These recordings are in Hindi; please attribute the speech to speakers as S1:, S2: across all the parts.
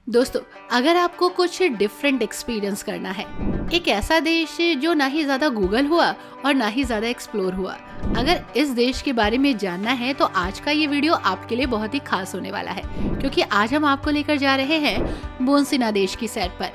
S1: दोस्तों, अगर आपको कुछ डिफरेंट एक्सपीरियंस करना है, एक ऐसा देश जो ना ही ज़्यादा गूगल हुआ और ना ही ज़्यादा एक्सप्लोर हुआ, अगर इस देश के बारे में जानना है तो आज का ये वीडियो आपके लिए बहुत ही खास होने वाला है, क्योंकि आज हम आपको लेकर जा रहे हैं बोन्सिना देश की सैर पर।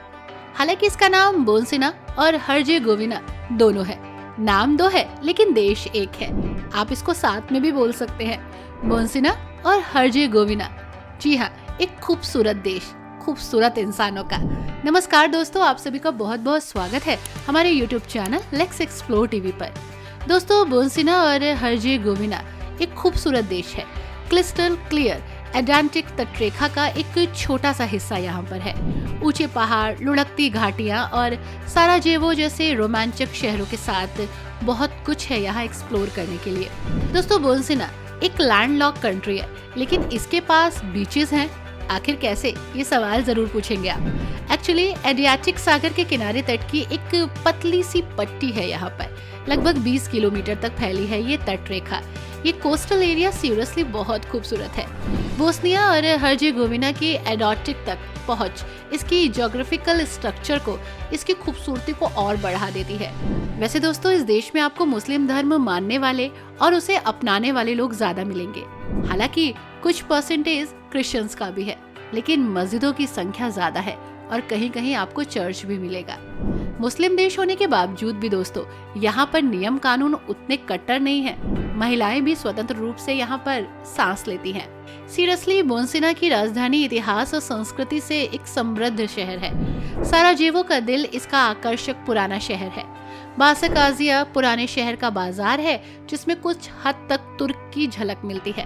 S1: हालांकि इसका नाम बोन्सिना और हर्जेगोविना दोनों है। नाम दो है लेकिन देश एक है। आप इसको साथ में भी बोल सकते हैं, बोन्सिना और हर्जेगोविना। जी हाँ, एक खूबसूरत देश, खूबसूरत इंसानों का। नमस्कार दोस्तों, आप सभी का बहुत बहुत स्वागत है हमारे YouTube channel let's explore TV पर। दोस्तों, बोन्सिना और हर्जेगोविना एक खूबसूरत देश है। क्रिस्टल क्लियर अटलांटिक तटरेखा का एक छोटा सा हिस्सा यहाँ पर है। ऊंचे पहाड़, लुढ़कती घाटियाँ और साराजेवो जैसे रोमांचक शहरों के साथ बहुत कुछ है यहाँ एक्सप्लोर करने के लिए। दोस्तों, बोन्सिना एक लैंडलॉक कंट्री है, लेकिन इसके पास बीचेस हैं। आखिर कैसे, ये सवाल जरूर पूछेंगे आप। एक्चुअली एडियाटिक सागर के किनारे तट की एक पतली सी पट्टी है यहाँ पर। लगभग 20 किलोमीटर तक फैली है ये तट रेखा। ये कोस्टल एरिया सीरियसली बहुत खूबसूरत है। बोस्निया और हर्जेगोविना की एडियाटिक तक पहुंच इसकी ज्योग्राफिकल स्ट्रक्चर को, इसकी खूबसूरती को और बढ़ा देती है। वैसे दोस्तों, इस देश में आपको मुस्लिम धर्म मानने वाले और उसे अपनाने वाले लोग ज्यादा मिलेंगे। हालांकि कुछ परसेंटेज क्रिश्चियंस का भी है, लेकिन मस्जिदों की संख्या ज्यादा है और कहीं कहीं आपको चर्च भी मिलेगा। मुस्लिम देश होने के बावजूद भी दोस्तों, यहाँ पर नियम कानून उतने कट्टर नहीं है। महिलाएं भी स्वतंत्र रूप से यहाँ पर सांस लेती हैं। सीरियसली, बोन्सिना की राजधानी इतिहास और संस्कृति से एक समृद्ध शहर है। साराजेवो का दिल इसका आकर्षक पुराना शहर है। बासकाजिया पुराने शहर का बाजार है, जिसमें कुछ हद तक तुर्क की झलक मिलती है।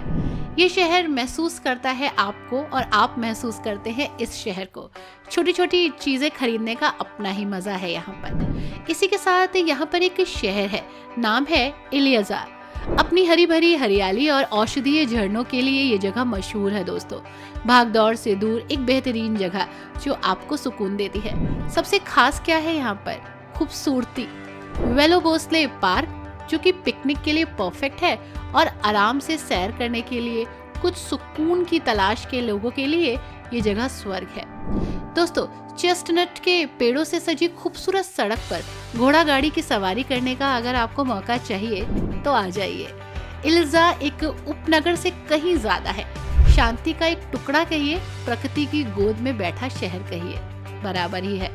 S1: ये शहर महसूस करता है आपको और आप महसूस करते हैं इस शहर को। छोटी छोटी चीजें खरीदने का अपना ही मजा है यहाँ पर। इसी के साथ यहाँ पर एक शहर है, नाम है इलियाजार। अपनी हरी भरी हरियाली और औषधीय झरनों के लिए ये जगह मशहूर है दोस्तों। भागदौड़ से दूर एक बेहतरीन जगह जो आपको सुकून देती है। सबसे खास क्या है यहाँ पर? खूबसूरती। वेलोबोस्ले पार्क, जो कि पिकनिक के लिए परफेक्ट है और आराम से सैर करने के लिए, कुछ सुकून की तलाश के लोगों के लिए ये जगह स्वर्ग है। दोस्तों, चेस्टनट के पेड़ों से सजी खूबसूरत सड़क पर घोड़ा गाड़ी की सवारी करने का अगर आपको मौका चाहिए तो आ जाइए। इलिजा एक उपनगर से कहीं ज्यादा है। शांति का एक टुकड़ा कहिए, प्रकृति की गोद में बैठा शहर कहिए, बराबर ही है।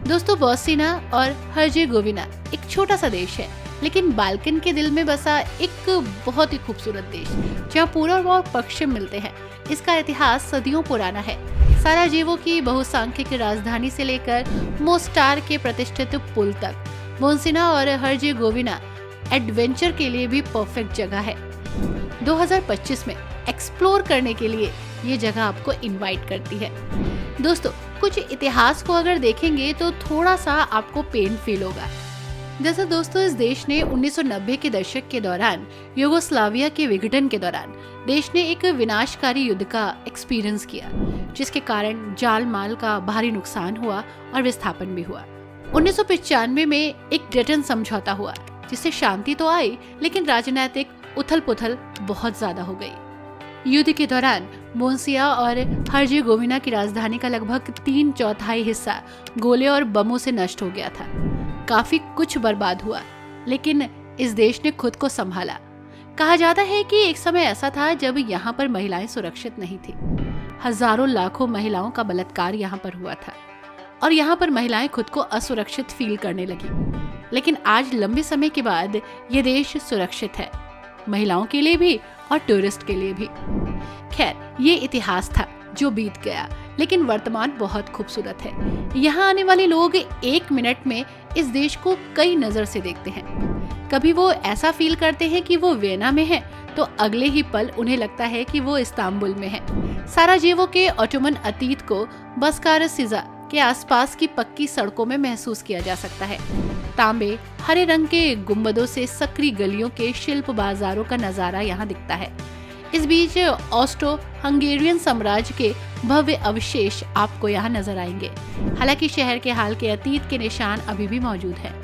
S1: दोस्तों, बोस्निया और हर्जेगोविना एक छोटा सा देश है, लेकिन बाल्कन के दिल में बसा एक बहुत ही खूबसूरत देश, जहाँ पूर्व और पश्चिम मिलते हैं। इसका इतिहास सदियों पुराना है। साराजेवो की बहुसंख्यक राजधानी से लेकर मोस्टार के प्रतिष्ठित पुल तक, बोन्सिना और हर्जेगोविना एडवेंचर के लिए भी परफेक्ट जगह है। 2025 में एक्सप्लोर करने के लिए ये जगह आपको इनवाइट करती है। दोस्तों, कुछ इतिहास को अगर देखेंगे तो थोड़ा सा आपको पेन फील होगा। जैसे दोस्तों, इस देश ने 1990 के दशक के दौरान यूगोस्लाविया के विघटन के दौरान देश ने एक विनाशकारी युद्ध का एक्सपीरियंस किया, जिसके कारण जान माल का भारी नुकसान हुआ और विस्थापन भी हुआ। 1995 में एक डेटन समझौता हुआ, जिससे शांति तो आई, लेकिन राजनीतिक उथल पुथल बहुत ज्यादा हो गई। युद्ध के दौरान बोन्सिया और हर्जेगोविना की राजधानी का लगभग 3/4 हिस्सा गोले और बमों से नष्ट हो गया था। काफी कुछ बर्बाद हुआ, लेकिन इस देश ने खुद को संभाला। कहा जाता है कि एक समय ऐसा था जब यहाँ पर महिलाएं सुरक्षित नहीं थी। हजारों लाखों महिलाओं का बलात्कार यहाँ पर हुआ था और यहाँ पर महिलाएं खुद को असुरक्षित फील करने लगी। लेकिन आज लंबे समय के बाद ये देश सुरक्षित है, महिलाओं के लिए भी और टूरिस्ट के लिए भी। खैर, ये इतिहास था जो बीत गया, लेकिन वर्तमान बहुत खूबसूरत है। यहाँ आने वाले लोग एक मिनट में इस देश को कई नजर से देखते हैं। कभी वो ऐसा फील करते हैं कि वो वियना में हैं, तो अगले ही पल उन्हें लगता है कि वो इस्तांबुल में हैं। साराजेवो के ऑटोमन अतीत को बस्कारसिजा के आसपास की पक्की सड़कों में महसूस किया जा सकता है। तांबे हरे रंग के गुंबदों से सकरी गलियों के शिल्प बाजारों का नजारा यहाँ दिखता है। इस बीच ऑस्ट्रो हंगेरियन साम्राज्य के भव्य अवशेष आपको यहाँ नजर आएंगे। हालांकि शहर के हाल के अतीत के निशान अभी भी मौजूद हैं।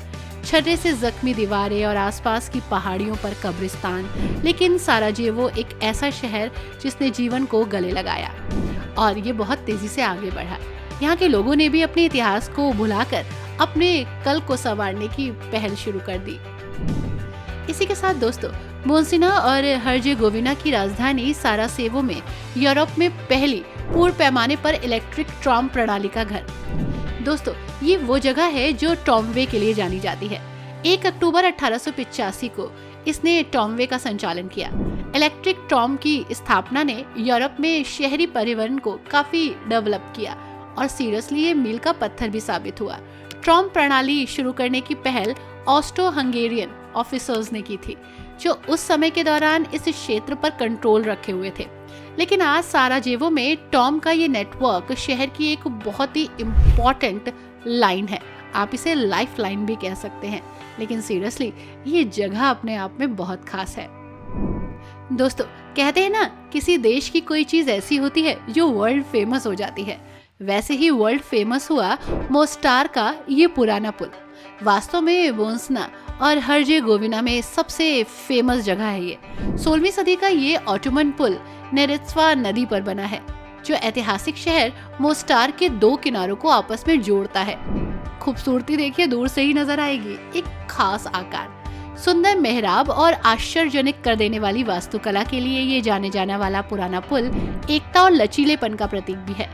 S1: छर्रे से जख्मी दीवारें और आसपास की पहाड़ियों पर कब्रिस्तान, लेकिन साराजेवो एक ऐसा शहर जिसने जीवन को गले लगाया। और ये बहुत तेजी से आगे बढ़ा। यहाँ के लोगों ने भी अपने इतिहास को भुलाकर अपने कल को संवारने की पहल शुरू कर दी। इसी के साथ दोस्तों, बोस्निया और हर्जेगोविना की राजधानी सारासेवो में यूरोप में पहली पूर्ण पैमाने पर इलेक्ट्रिक ट्राम प्रणाली का घर। दोस्तों, ये वो जगह है जो ट्रामवे के लिए जानी जाती है। 1 अक्टूबर 1885 को इसने ट्रामवे का संचालन किया। इलेक्ट्रिक ट्राम की स्थापना ने यूरोप में शहरी परिवहन को काफी डेवलप किया और सीरियसली ये मील का पत्थर भी साबित हुआ। ट्राम प्रणाली शुरू करने की पहल ऑस्ट्रो हंगेरियन ऑफिसर्स ने की थी, जो उस समय के दौरान इस क्षेत्र पर कंट्रोल रखे हुए थे। लेकिन आज साराजेवो में ट्राम का ये नेटवर्क शहर की एक बहुत ही इम्पोर्टेंट लाइन है। आप इसे लाइफ लाइन भी कह सकते हैं। लेकिन सीरियसली ये जगह अपने आप में बहुत खास है। दोस्तों, कहते हैं ना, किसी देश की कोई चीज ऐसी होती है जो वर्ल्ड फेमस हो जाती है। वैसे ही वर्ल्ड फेमस हुआ मोस्टार का ये पुराना पुल। वास्तव में बोस्निया और हर्जेगोविना में सबसे फेमस जगह है ये। 16वीं सदी का ये ऑटोमन पुल नेरेत्वा नदी पर बना है, जो ऐतिहासिक शहर मोस्टार के 2 किनारों को आपस में जोड़ता है। खूबसूरती देखिए, दूर से ही नजर आएगी। एक खास आकार, सुंदर मेहराब और आश्चर्यजनक कर देने वाली वास्तुकला के लिए ये जाने जाने वाला पुराना पुल एकता और लचीलेपन का प्रतीक भी है।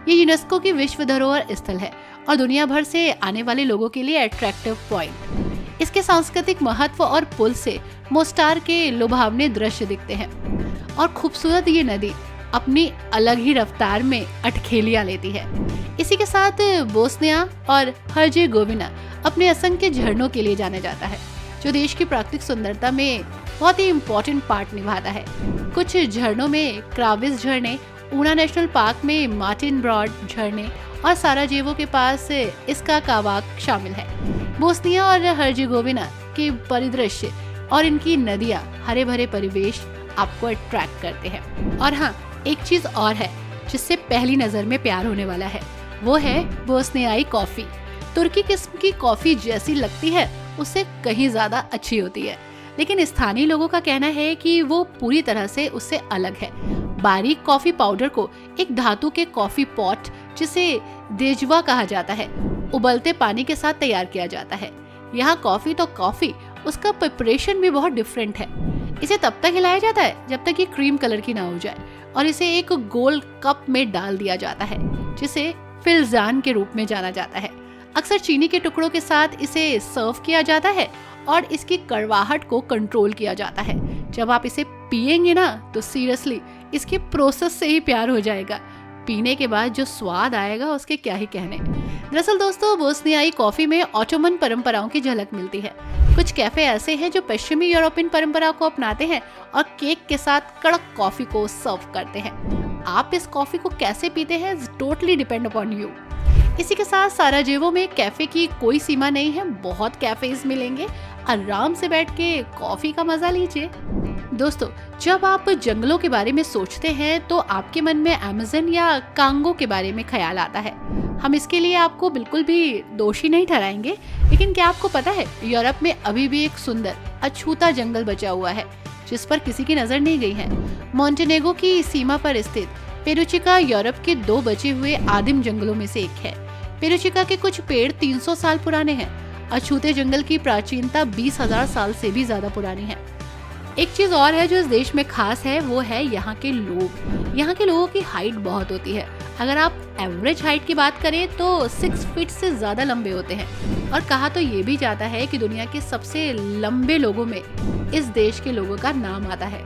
S1: ये यूनेस्को की विश्व धरोहर स्थल है और दुनिया भर से आने वाले लोगों के लिए अट्रैक्टिव पॉइंट। इसके सांस्कृतिक महत्व और पुल से मोस्टार के लुभावने दृश्य दिखते हैं और खूबसूरत ये नदी अपनी अलग ही रफ्तार में अटखेलियां लेती है। इसी के साथ बोस्निया और हर्जेगोविना अपने असंख्य झरनों के लिए जाना जाता है, जो देश की प्राकृतिक सुंदरता में बहुत ही इम्पोर्टेंट पार्ट निभाता है। कुछ झरनों में क्राविस झरने, ऊना नेशनल पार्क में मार्टिन ब्रॉड झरने और साराजेवो के पास इसका कावाक शामिल है। बोस्निया और हर्जेगोविना के परिदृश्य और इनकी नदियां, हरे भरे परिवेश आपको अट्रैक्ट करते हैं। और हाँ, एक चीज और है जिससे पहली नजर में प्यार होने वाला है, वो है बोस्नियाई कॉफी। तुर्की किस्म की कॉफी जैसी लगती है, उससे कहीं ज्यादा अच्छी होती है। लेकिन स्थानीय लोगों का कहना है कि वो पूरी तरह से उससे अलग है। बारीक कॉफी पाउडर को एक धातु के कॉफी पॉट, जिसे देजवा कहा जाता है, उबलते पानी के साथ तैयार किया जाता है। यहाँ कॉफी तो कॉफी, उसका प्रिपरेशन भी बहुत डिफरेंट है। इसे तब तक हिलाया जाता है जब तक ये क्रीम कलर की ना हो जाए और इसे एक गोल कप में डाल दिया जाता है, जिसे फिल्जान के रूप में जाना जाता है। अक्सर चीनी के टुकड़ों के साथ इसे सर्व किया जाता है और इसकी कड़वाहट को कंट्रोल किया जाता है। जब आप इसे पिएंगे ना, तो सीरियसली इसके प्रोसेस से ही प्यार हो जाएगा। पीने के बाद जो स्वाद आएगा उसके क्या ही कहने। दरअसल दोस्तों, बोस्नियाई कॉफी में ऑटोमन परंपराओं की झलक मिलती है। कुछ कैफे ऐसे हैं जो पश्चिमी यूरोपियन परंपरा को अपनाते हैं और केक के साथ कड़क कॉफी को सर्व करते हैं। आप इस कॉफी को कैसे पीते हैं, टोटली डिपेंड अपॉन यू। इसी के साथ साराजेवो में कैफे की कोई सीमा नहीं है, बहुत कैफेज मिलेंगे। आराम से बैठ के कॉफी का मजा लीजिए। दोस्तों, जब आप जंगलों के बारे में सोचते हैं तो आपके मन में अमेज़न या कांगो के बारे में ख्याल आता है। हम इसके लिए आपको बिल्कुल भी दोषी नहीं ठहराएंगे, लेकिन क्या आपको पता है, यूरोप में अभी भी एक सुंदर अछूता जंगल बचा हुआ है जिस पर किसी की नजर नहीं गई है। मोंटेनेग्रो की सीमा पर स्थित पेरुचिका यूरोप के 2 बचे हुए आदिम जंगलों में से एक है। पेरुचिका के कुछ पेड़ 300 साल पुराने हैं। अछूते जंगल की प्राचीनता 20,000 साल से भी ज्यादा पुरानी है। एक चीज और है जो इस देश में खास है, वो है यहाँ के लोग। यहाँ के लोगों की हाइट बहुत होती है। अगर आप एवरेज हाइट की बात करें तो 6 फीट से ज्यादा लंबे होते हैं और कहा तो ये भी जाता है कि दुनिया के सबसे लंबे लोगों में इस देश के लोगों का नाम आता है।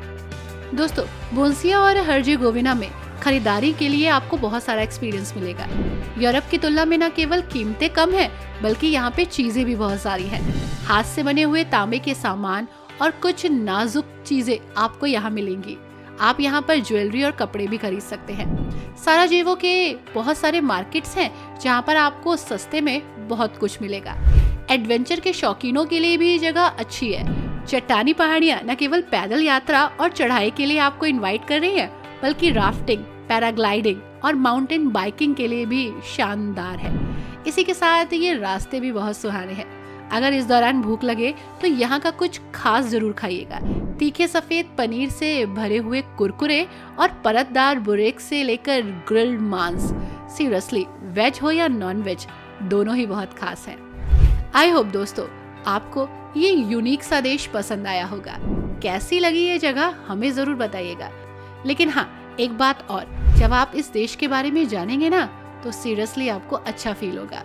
S1: दोस्तों, बोस्निया और हर्जेगोविना में खरीदारी के लिए आपको बहुत सारा एक्सपीरियंस मिलेगा। यूरोप की तुलना में न केवल कीमतें कम है, बल्कि यहाँ पे चीजें भी बहुत सारी हैं। हाथ से बने हुए तांबे के सामान और कुछ नाजुक चीजें आपको यहाँ मिलेंगी। आप यहाँ पर ज्वेलरी और कपड़े भी खरीद सकते हैं। साराजेवो के बहुत सारे मार्केट्स हैं जहाँ पर आपको सस्ते में बहुत कुछ मिलेगा। एडवेंचर के शौकीनों के लिए भी जगह अच्छी है। चट्टानी पहाड़ियाँ न केवल पैदल यात्रा और चढ़ाई के लिए आपको इनवाइट कर रही है, बल्कि राफ्टिंग, पैराग्लाइडिंग और माउंटेन बाइकिंग के लिए भी शानदार है। इसी के साथ ये रास्ते भी बहुत सुहाने हैं। अगर इस दौरान भूख लगे तो यहाँ का कुछ खास जरूर खाइएगा, तीखे सफेद पनीर से भरे हुए कुरकुरे और परतदार बुरेक से लेकर ग्रिल्ड मांस, सीरियसली वेज हो या नॉन वेज दोनों ही बहुत खास हैं। आई होप दोस्तों आपको ये यूनिक सा देश पसंद आया होगा। कैसी लगी ये जगह हमें जरूर बताइएगा। लेकिन हाँ, एक बात और, जब आप इस देश के बारे में जानेंगे ना तो सीरियसली आपको अच्छा फील होगा।